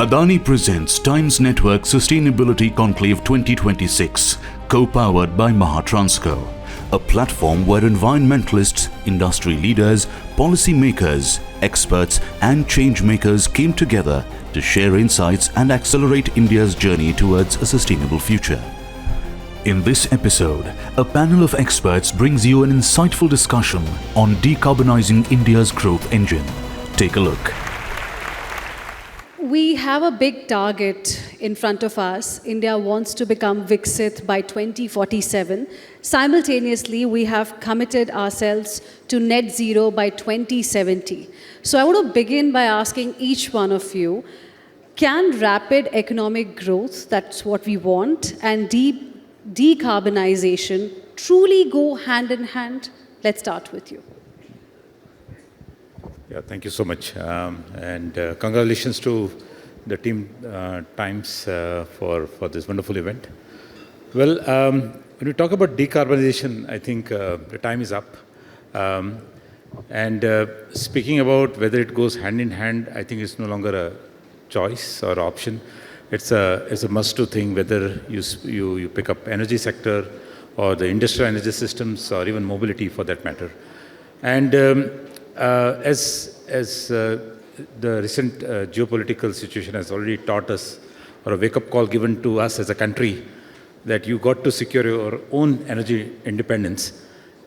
Adani presents Times Network Sustainability Conclave 2026, co-powered by Mahatransco, a platform where environmentalists, industry leaders, policymakers, experts and change makers came together to share insights and accelerate India's journey towards a sustainable future. In this episode, a panel of experts brings you an insightful discussion on decarbonizing India's growth engine. Take a look. We have a big target in front of us. India wants to become Viksit by 2047. Simultaneously, we have committed ourselves to net zero by 2070. So I want to begin by asking each one of you, can rapid economic growth, that's what we want, and decarbonization truly go hand in hand? Let's start with you. Yeah, thank you so much. Congratulations to the team Times for this wonderful event. Well, when we talk about decarbonization, I think the time is up. Speaking about whether it goes hand in hand, I think it's no longer a choice or option. It's a must-do thing, whether you pick up energy sector or the industrial energy systems or even mobility for that matter. As the recent geopolitical situation has already taught us, or a wake-up call given to us as a country, that you got to secure your own energy independence.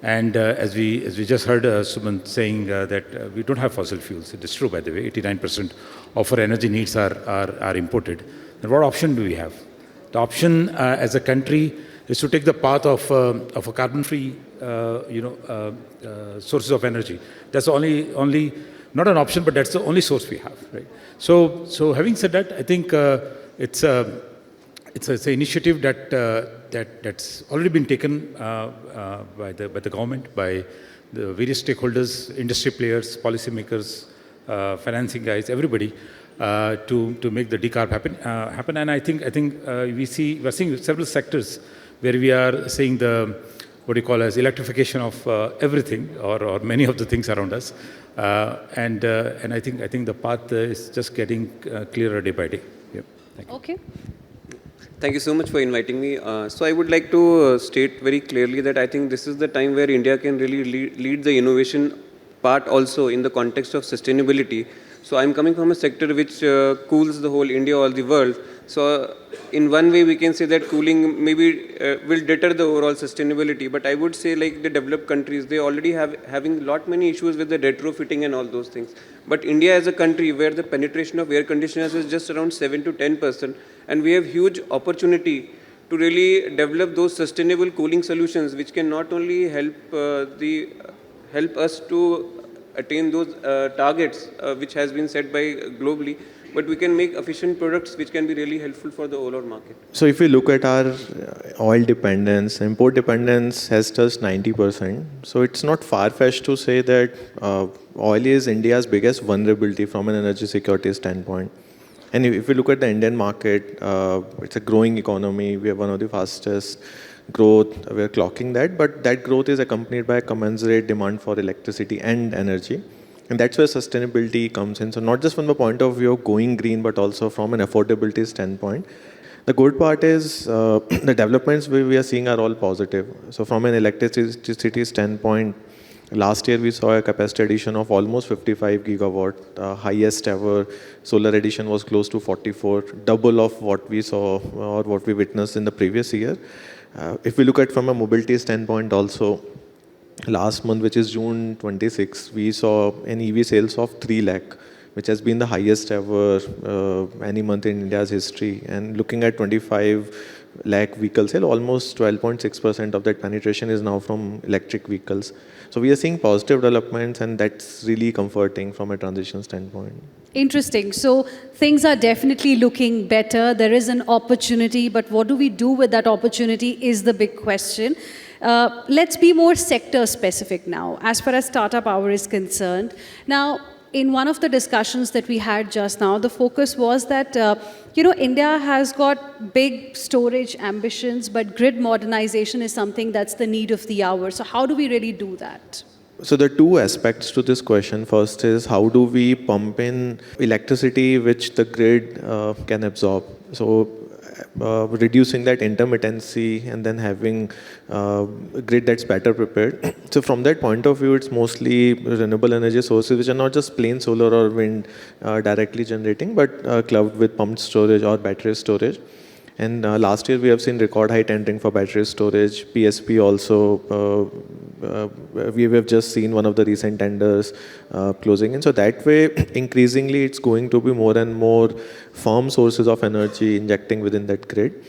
And as we just heard Sumant saying that we don't have fossil fuels. It is true, by the way. 89% of our energy needs are imported. Then what option do we have? The option as a country is to take the path of a carbon-free sources of energy. That's only not an option, but that's the only source we have, right? So having said that, I think it's an initiative that's already been taken by the government, by the various stakeholders, industry players, policymakers, financing guys, everybody, to make the decarb happen. And I think we're seeing several sectors where we are seeing what you call as electrification of everything or many of the things around us. And I think the path is just getting clearer day by day. Yep. Thank you. Okay. Thank you so much for inviting me. So I would like to state very clearly that I think this is the time where India can really lead the innovation part also in the context of sustainability. So I'm coming from a sector which cools the whole India or the world. So in one way we can say that cooling maybe will deter the overall sustainability, but I would say like the developed countries, they already having lot many issues with the retrofitting and all those things. But India as a country where the penetration of air conditioners is just around 7 to 10%, and we have huge opportunity to really develop those sustainable cooling solutions which can not only help us to attain those targets which has been set by globally, but we can make efficient products which can be really helpful for the overall market. So if we look at our oil dependence, import dependence has touched 90%. So it's not far-fetched to say that oil is India's biggest vulnerability from an energy security standpoint. And if we look at the Indian market, it's a growing economy. We have one of the fastest growth. We're clocking that, but that growth is accompanied by a commensurate demand for electricity and energy. And that's where sustainability comes in. So not just from the point of view of going green, but also from an affordability standpoint. The good part is the developments we are seeing are all positive. So from an electricity standpoint, last year we saw a capacity addition of almost 55 gigawatt, highest ever. Solar addition was close to 44, double of what we saw or what we witnessed in the previous year. If we look at from a mobility standpoint also, last month, which is June 26, we saw an EV sales of 3 lakh, which has been the highest ever any month in India's history. And looking at 25 lakh vehicle sale, almost 12.6% of that penetration is now from electric vehicles. So we are seeing positive developments, and that's really comforting from a transition standpoint. Interesting. So things are definitely looking better. There is an opportunity, but what do we do with that opportunity is the big question. Let's be more sector specific now, as far as Startup Hour is concerned. Now, in one of the discussions that we had just now, the focus was that, India has got big storage ambitions, but grid modernization is something that's the need of the hour. So how do we really do that? So there are two aspects to this question. First is how do we pump in electricity which the grid can absorb? So reducing that intermittency and then having a grid that's better prepared. So from that point of view, it's mostly renewable energy sources which are not just plain solar or wind directly generating, but clubbed with pumped storage or battery storage. And last year we have seen record high tendering for battery storage. PSP also, we have just seen one of the recent tenders closing in. So that way, increasingly, it's going to be more and more firm sources of energy injecting within that grid.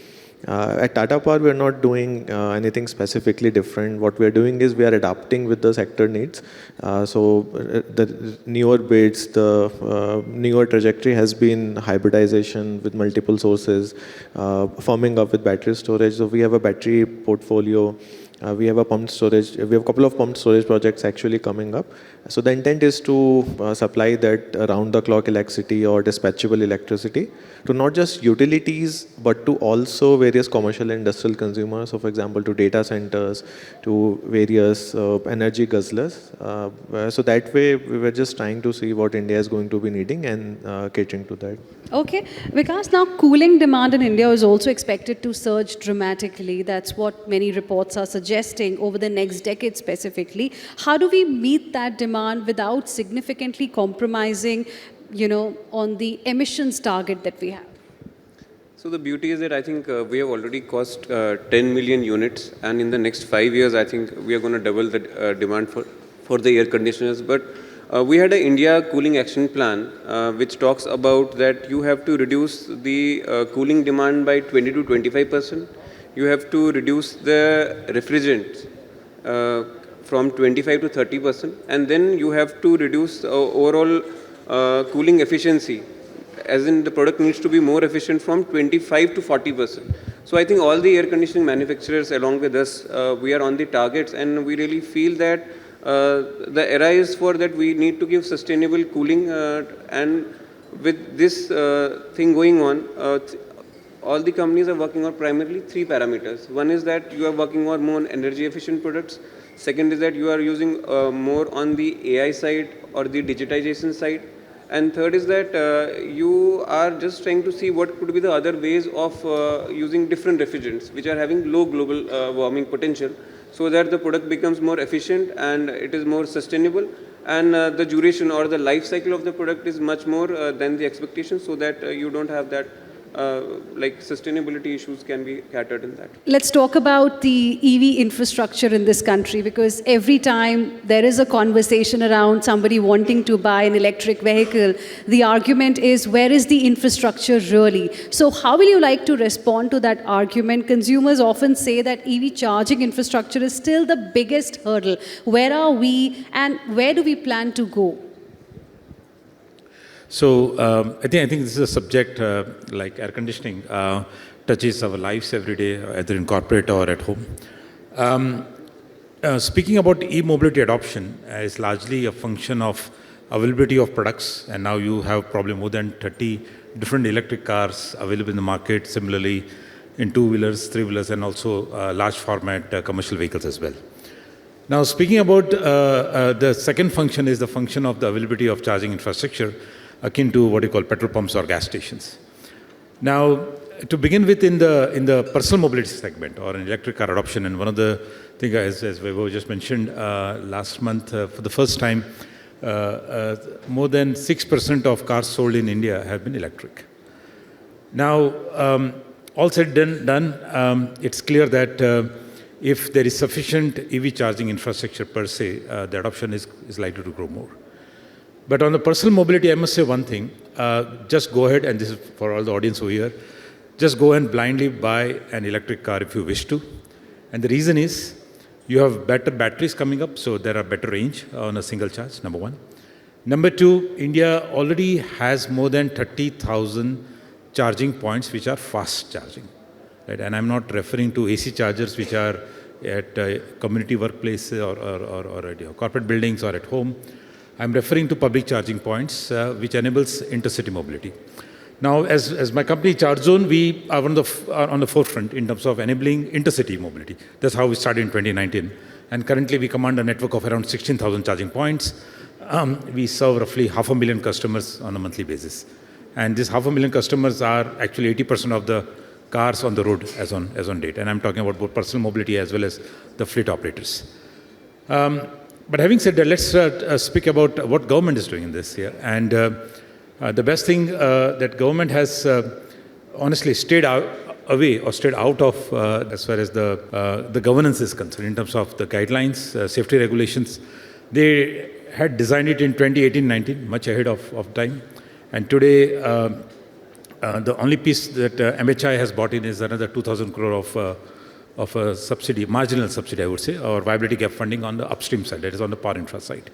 At Tata Power, we are not doing anything specifically different. What we are doing is we are adapting with the sector needs. The newer bids, the newer trajectory has been hybridization with multiple sources, firming up with battery storage. So we have a battery portfolio. We have a pumped storage. We have a couple of pumped storage projects actually coming up. So the intent is to supply that round-the-clock electricity or dispatchable electricity to not just utilities, but to also various commercial and industrial consumers. So for example, to data centers, to various energy guzzlers. So that way, we were just trying to see what India is going to be needing and catering to that. Okay. Vikas, now cooling demand in India is also expected to surge dramatically. That's what many reports are suggesting over the next decade specifically. How do we meet that demand without significantly compromising, on the emissions target that we have? So the beauty is that I think we have already cost 10 million units, and in the next 5 years, I think we are going to double the demand for the air conditioners. But we had an India cooling action plan, which talks about that you have to reduce the cooling demand by 20 to 25%. You have to reduce the refrigerants from 25 to 30%, and then you have to reduce overall cooling efficiency, as in the product needs to be more efficient from 25 to 40%. So I think all the air conditioning manufacturers along with us, we are on the targets, and we really feel that the era is for that we need to give sustainable cooling, and with this thing going on, all the companies are working on primarily 3 parameters. One is that you are working on more energy efficient products. Second is that you are using more on the AI side or the digitization side. And third is that you are just trying to see what could be the other ways of using different refrigerants which are having low global warming potential, so that the product becomes more efficient and it is more sustainable, and the duration or the life cycle of the product is much more than the expectation, so that you don't have that like sustainability issues can be catered in that. Let's talk about the EV infrastructure in this country, because every time there is a conversation around somebody wanting to buy an electric vehicle, the argument is, where is the infrastructure really? So how will you like to respond to that argument? Consumers often say that EV charging infrastructure is still the biggest hurdle. Where are we, and where do we plan to go? So I think this is a subject like air conditioning touches our lives every day, either in corporate or at home. Speaking about e-mobility adoption, is largely a function of availability of products, and now you have probably more than 30 different electric cars available in the market, similarly in 2-wheelers, 3-wheelers, and also large format commercial vehicles as well. Now, speaking about the second function is the function of the availability of charging infrastructure, akin to what you call petrol pumps or gas stations. Now, to begin with, in the personal mobility segment or in electric car adoption, and one of the things, as Vaibhav just mentioned, last month, for the first time, more than 6% of cars sold in India have been electric. Now, all said and done, it's clear that if there is sufficient EV charging infrastructure per se, the adoption is likely to grow more. But on the personal mobility, I must say one thing, just go ahead, and this is for all the audience who are here, just go and blindly buy an electric car if you wish to. And the reason is, you have better batteries coming up, so there are better range on a single charge, number one. Number two, India already has more than 30,000 charging points which are fast charging. Right? And I'm not referring to AC chargers which are at community workplaces or at corporate buildings or at home. I'm referring to public charging points, which enables intercity mobility. Now, as my company, ChargeZone, we are on the forefront in terms of enabling intercity mobility. That's how we started in 2019. And currently we command a network of around 16,000 charging points. We serve roughly 500,000 customers on a monthly basis. And these 500,000 customers are actually 80% of the cars on the road as on date. And I'm talking about both personal mobility as well as the fleet operators. But having said that, let's speak about what government is doing in this here. And the best thing that government has honestly stayed away or stayed out of as far as the governance is concerned in terms of the guidelines, safety regulations. They had designed it in 2018-19, much ahead of time. And today, the only piece that MHI has bought in is another 2,000 crore of a subsidy, marginal subsidy, I would say, or viability gap funding on the upstream side, that is on the power infra side.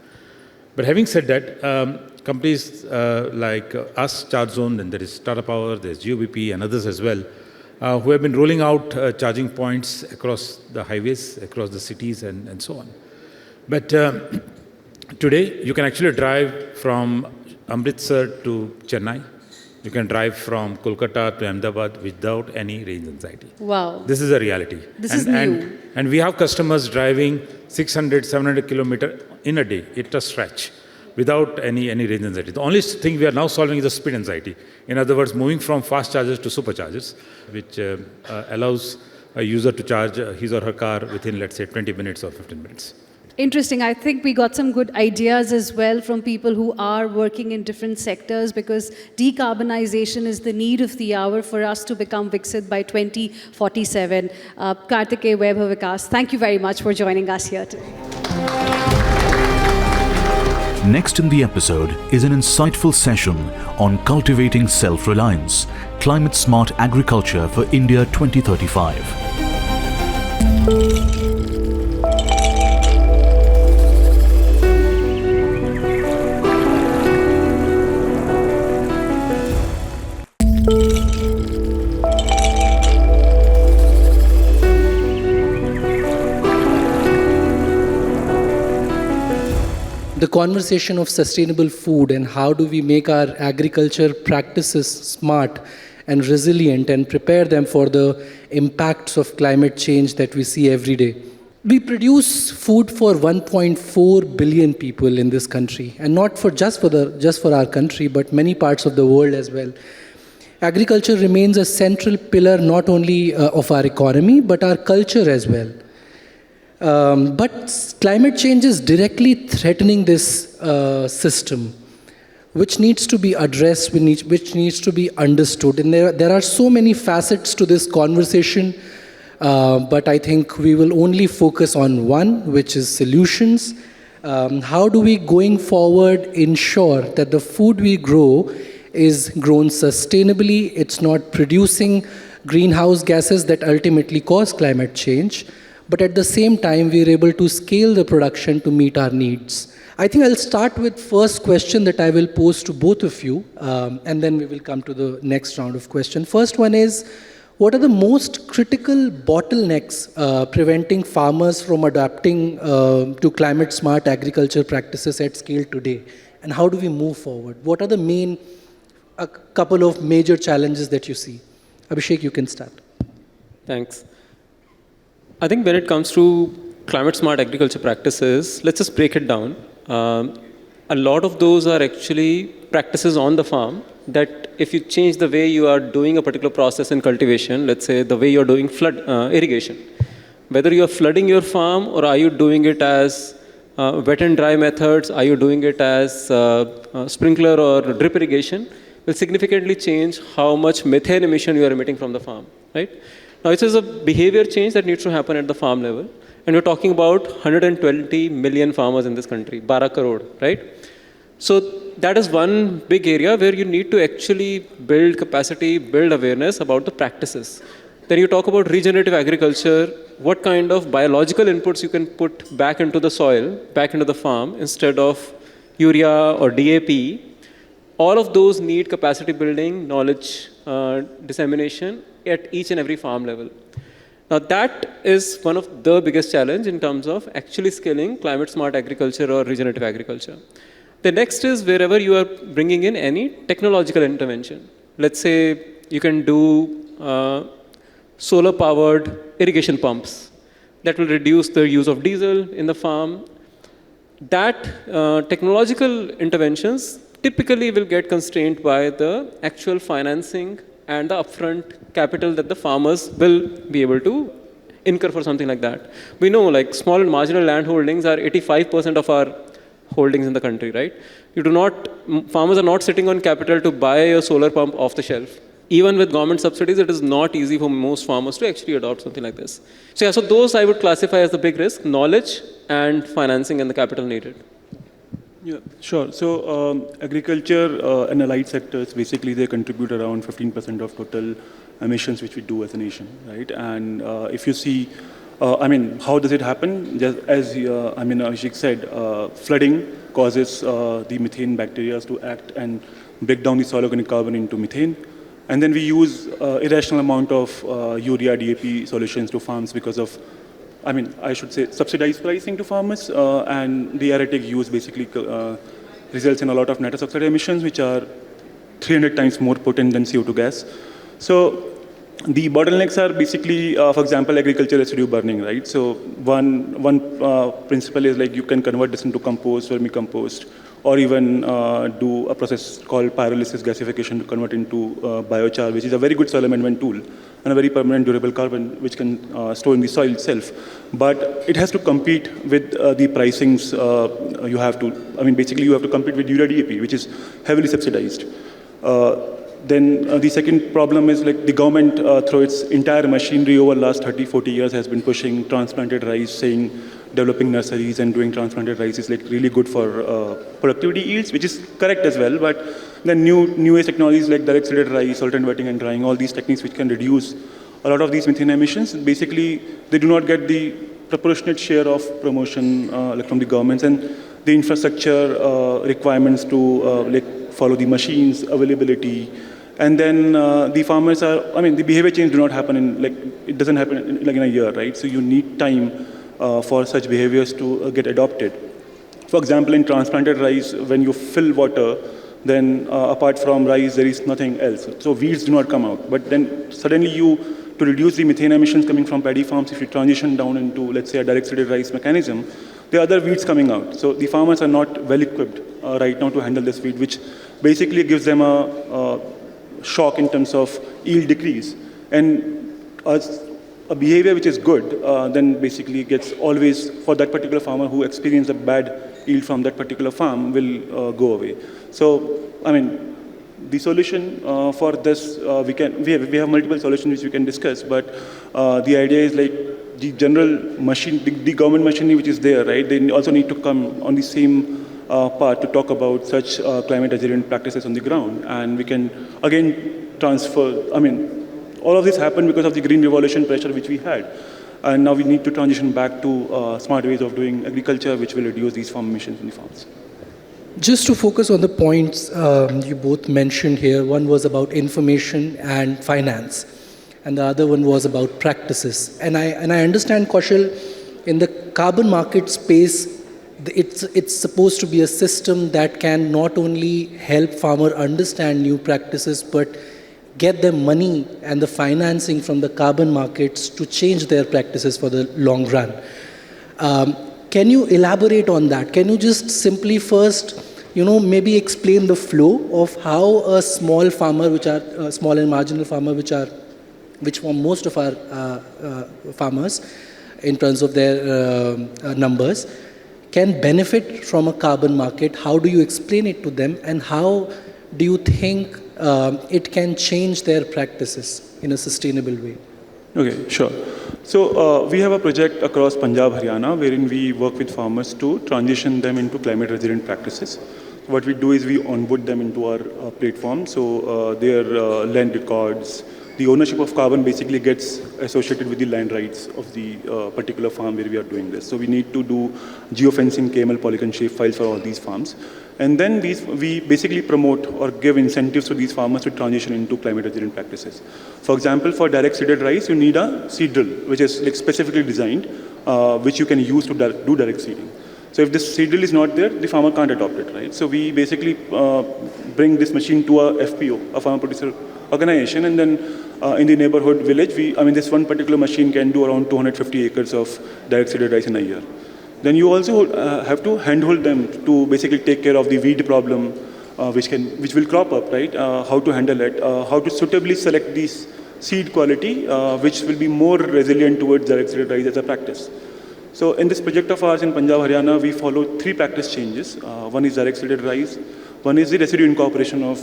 But having said that, companies like us, Charge Zone, and there is Tata Power, there's GOBP and others as well, who have been rolling out charging points across the highways, across the cities and so on. But today, you can actually drive from Amritsar to Chennai. You can drive from Kolkata to Ahmedabad without any range anxiety. Wow. This is a reality. This is new. And we have customers driving 600, 700 kilometers in a day. It's a stretch without any range anxiety. The only thing we are now solving is the speed anxiety. In other words, moving from fast chargers to superchargers, which allows a user to charge his or her car within, let's say, 20 minutes or 15 minutes. Interesting. I think we got some good ideas as well from people who are working in different sectors, because decarbonization is the need of the hour for us to become Viksit by 2047. Karthikeya, Vaibhav, Vikas, thank you very much for joining us here today. Next in the episode is an insightful session on cultivating self-reliance, climate-smart agriculture for India 2035. The conversation of sustainable food and how do we make our agriculture practices smart and resilient and prepare them for the impacts of climate change that we see every day. We produce food for 1.4 billion people in this country, and not for just for our country, but many parts of the world as well. Agriculture remains a central pillar not only of our economy, but our culture as well. But climate change is directly threatening this system, which needs to be addressed, which needs to be understood. And there are so many facets to this conversation, but I think we will only focus on one, which is solutions. How do we, going forward, ensure that the food we grow is grown sustainably, it's not producing greenhouse gases that ultimately cause climate change, but at the same time, we are able to scale the production to meet our needs. I think I'll start with first question that I will pose to both of you, and then we will come to the next round of questions. First one is, what are the most critical bottlenecks preventing farmers from adapting to climate-smart agriculture practices at scale today? And how do we move forward? What are the main, a couple of major challenges that you see? Abhishek, you can start. Thanks. I think when it comes to climate-smart agriculture practices, let's just break it down. A lot of those are actually practices on the farm that if you change the way you are doing a particular process in cultivation, let's say the way you're doing flood irrigation, whether you're flooding your farm or are you doing it as wet and dry methods, are you doing it as sprinkler or drip irrigation, will significantly change how much methane emission you are emitting from the farm, right? Now, this is a behavior change that needs to happen at the farm level. And we're talking about 120 million farmers in this country, 12 crore, right? So that is one big area where you need to actually build capacity, build awareness about the practices. Then you talk about regenerative agriculture, what kind of biological inputs you can put back into the soil, back into the farm, instead of urea or DAP. All of those need capacity building, knowledge dissemination at each and every farm level. Now that is one of the biggest challenge in terms of actually scaling climate smart agriculture or regenerative agriculture. The next is wherever you are bringing in any technological intervention. Let's say you can do solar powered irrigation pumps, that will reduce the use of diesel in the farm. That technological interventions typically will get constrained by the actual financing and the upfront capital that the farmers will be able to incur for something like that. We know like small and marginal land holdings are 85% of our holdings in the country, right? Farmers are not sitting on capital to buy a solar pump off the shelf. Even with government subsidies, it is not easy for most farmers to actually adopt something like this. So yeah, so those I would classify as the big risk: knowledge and financing and the capital needed. Yeah, sure. So agriculture and allied sectors, basically they contribute around 15% of total emissions which we do as a nation, right? And if you see, how does it happen? Just as Abhishek said, flooding causes the methane bacteria to act and break down the soil organic carbon into methane. And then we use irrational amount of urea, DAP solutions to farms because of, I should say, subsidized pricing to farmers, and the erratic use basically results in a lot of nitrous oxide emissions, which are 300 times more potent than CO2 gas. So the bottlenecks are basically, for example, agricultural residue burning, right? So one principle is like you can convert this into compost, vermicompost, or even do a process called pyrolysis gasification to convert into biochar, which is a very good soil amendment tool and a very permanent durable carbon which can store in the soil itself. But it has to compete with the pricings you have to, basically you have to compete with urea DAP, which is heavily subsidized. Then the second problem is like the government through its entire machinery over the last 30, 40 years has been pushing transplanted rice, saying developing nurseries and doing transplanted rice is like really good for productivity yields, which is correct as well. But then new age technologies like direct seeded rice, alternate wetting and drying, all these techniques which can reduce a lot of these methane emissions, basically they do not get the proportionate share of promotion like from the governments, and the infrastructure requirements to follow the machines, availability. And then the farmers are, the behavior change do not happen it doesn't happen in a year, right? So you need time for such behaviors to get adopted. For example, in transplanted rice, when you fill water, then apart from rice, there is nothing else. So weeds do not come out. But then suddenly to reduce the methane emissions coming from paddy farms, if you transition down into, let's say, a direct seeded rice mechanism, there are other weeds coming out. So the farmers are not well equipped right now to handle this weed, which basically gives them a shock in terms of yield decrease. And a behavior which is good, then basically gets always, for that particular farmer who experienced a bad yield from that particular farm, will go away. So, the solution for this, we have multiple solutions which we can discuss, but the idea is like the general machine, the government machinery which is there, right? They also need to come on the same part to talk about such climate resilient practices on the ground, and we can again transfer. All of this happened because of the green revolution pressure which we had, and now we need to transition back to smart ways of doing agriculture, which will reduce these farm emissions in the farms. Just to focus on the points you both mentioned here, one was about information and finance, and the other one was about practices. And I understand, Kaushal, in the carbon market space, it's supposed to be a system that can not only help farmer understand new practices, but get them money and the financing from the carbon markets to change their practices for the long run. Can you elaborate on that? Can you just simply first, maybe explain the flow of how a small farmer, which are small and marginal farmer, which form most of our farmers in terms of their numbers, can benefit from a carbon market? How do you explain it to them, and how do you think it can change their practices in a sustainable way? Okay, sure. So we have a project across Punjab, Haryana, wherein we work with farmers to transition them into climate resilient practices. So what we do is we onboard them into our platform. So their land records, the ownership of carbon basically gets associated with the land rights of the particular farm where we are doing this. So we need to do geofencing, KML, polygon shape files for all these farms. And then we basically promote or give incentives to these farmers to transition into climate resilient practices. For example, for direct seeded rice, you need a seed drill, which is specifically designed, which you can use to do direct seeding. So if this seed drill is not there, the farmer can't adopt it, right? So we basically bring this machine to a FPO, a farmer producer organization, and then in the neighborhood village, this one particular machine can do around 250 acres of direct seeded rice in a year. Then you also have to handhold them to basically take care of the weed problem, which will crop up, right? How to handle it, how to suitably select these seed quality, which will be more resilient towards direct seeded rice as a practice. So in this project of ours in Punjab, Haryana, we follow 3 practice changes. One is direct seeded rice. One is the residue incorporation of,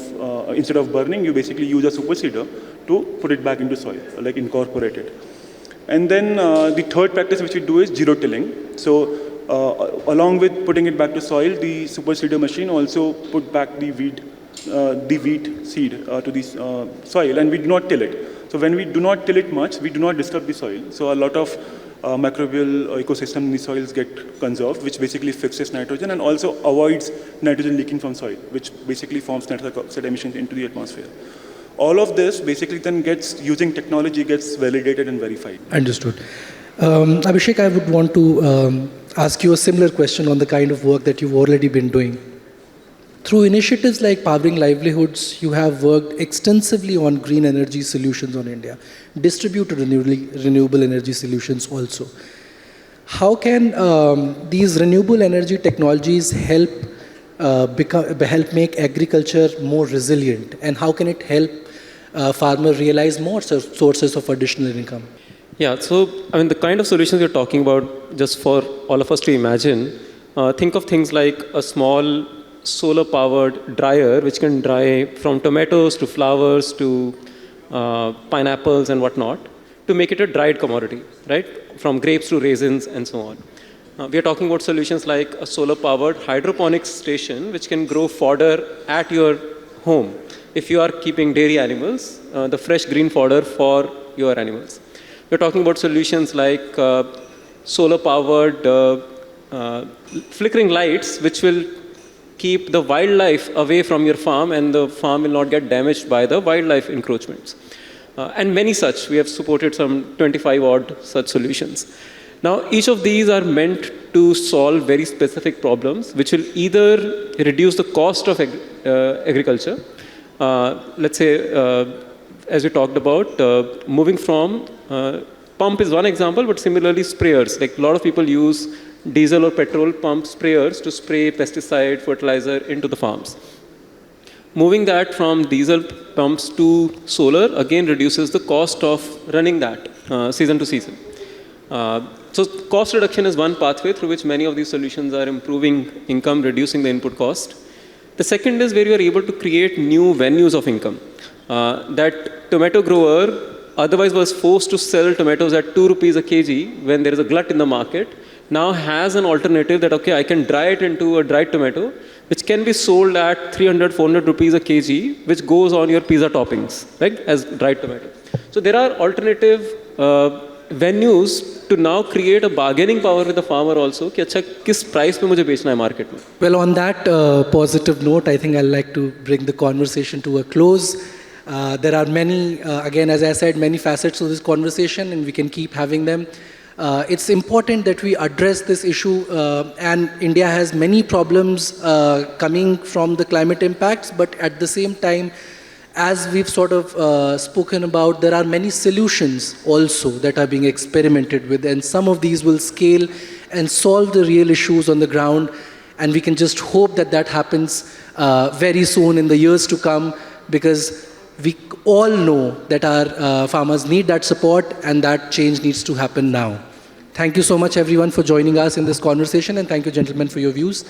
instead of burning, you basically use a super seeder to put it back into soil, like incorporate it. And then the third practice which we do is zero tilling. So along with putting it back to soil, the super seeder machine also put back the wheat seed to the soil, and we do not till it. So when we do not till it much, we do not disturb the soil. So a lot of microbial ecosystem in the soils get conserved, which basically fixes nitrogen and also avoids nitrogen leaking from soil, which basically forms nitrous oxide emissions into the atmosphere. All of this basically then using technology, gets validated and verified. Understood. Abhishek, I would want to ask you a similar question on the kind of work that you've already been doing. Through initiatives like Powering Livelihoods, you have worked extensively on green energy solutions on India, distributed renewable energy solutions also. How can these renewable energy technologies help make agriculture more resilient, and how can it help farmers realize more sources of additional income? Yeah, so the kind of solutions you're talking about, just for all of us to imagine, think of things like a small solar-powered dryer, which can dry from tomatoes to flowers to pineapples and whatnot, to make it a dried commodity, right? From grapes to raisins and so on. We are talking about solutions like a solar-powered hydroponics station, which can grow fodder at your home. If you are keeping dairy animals, the fresh green fodder for your animals. We're talking about solutions like solar-powered flickering lights, which will keep the wildlife away from your farm, and the farm will not get damaged by the wildlife encroachments. And many such. We have supported some 25 odd such solutions. Now, each of these are meant to solve very specific problems, which will either reduce the cost of agriculture. Let's say, as we talked about, moving from pump is one example, but similarly sprayers. Like a lot of people use diesel or petrol pump sprayers to spray pesticide, fertilizer into the farms. Moving that from diesel pumps to solar again reduces the cost of running that season to season. So cost reduction is one pathway through which many of these solutions are improving income, reducing the input cost. The second is where you are able to create new venues of income. That tomato grower otherwise was forced to sell tomatoes at 2 rupees a kg when there is a glut in the market, now has an alternative that, okay, I can dry it into a dried tomato, which can be sold at 300, 400 rupees a kg, which goes on your pizza toppings, right, as dried tomato. So there are alternative venues to now create a bargaining power with the farmer also, कि अच्छा किस price पे मुझे बेचना है market में. Well, on that positive note, I think I'd like to bring the conversation to a close. There are many, again, as I said, many facets to this conversation, and we can keep having them. It's important that we address this issue, and India has many problems coming from the climate impacts, but at the same time, as we've sort of spoken about, there are many solutions also that are being experimented with, and some of these will scale and solve the real issues on the ground, and we can just hope that that happens very soon in the years to come, because we all know that our farmers need that support, and that change needs to happen now. Thank you so much, everyone, for joining us in this conversation, and thank you, gentlemen, for your views.